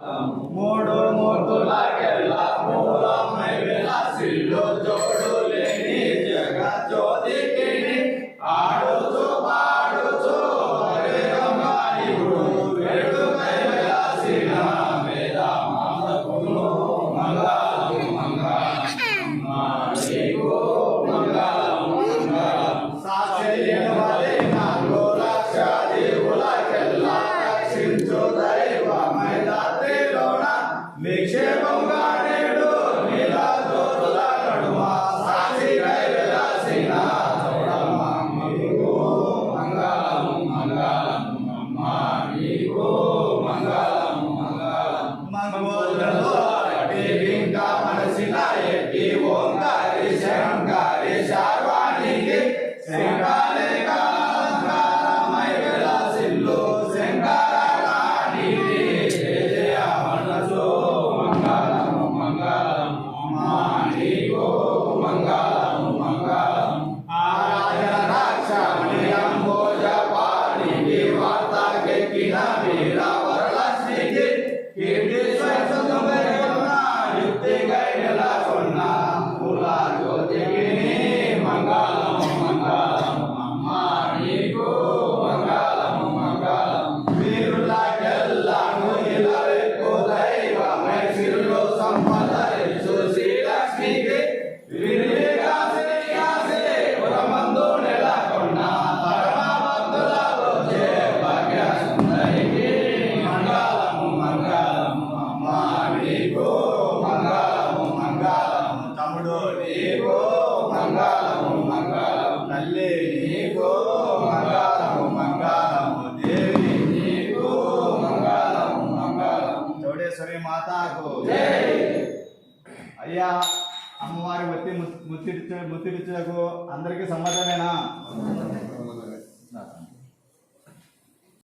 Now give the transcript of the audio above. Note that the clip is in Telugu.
మూడు మూర్తులకెల్లా మూలమై విలాసిల్లు జోడు లేని జగజ్యోతికి ఆడుచు పాడుచు వేదమాయుడు వేడుకై విలాసిన వేద మాధవులు మంగళం మంగళం నీకు మంగళం మంగళం సాక్షివలే నాలుగు లక్ష దేవులకెల్లా రక్షించు దైవమై నిక్షేపంగా నేడు నీలజ్యోతుల నడుమ సాక్షిగై వెలసిన చూడమ్మ నీకు మంగళం మంగళం అమ్మ నీకు మంగళం మంగళం మంగళంలో అటి ఇంకా మనసిన ఎట్టి ఓంకారి శంకారి శార్వాణికి శంకారే కాలంకారమై వెలసిల్లు శంకరానికి తల్లి నీకు మంగళము మంగళము దేవి నీకు మంగళము మంగళం చౌడేశ్వరి మాతాకు అయ్యా అమ్మవారి ముత్తిడిచ్చులకు అందరికీ సమ్మతమేనా?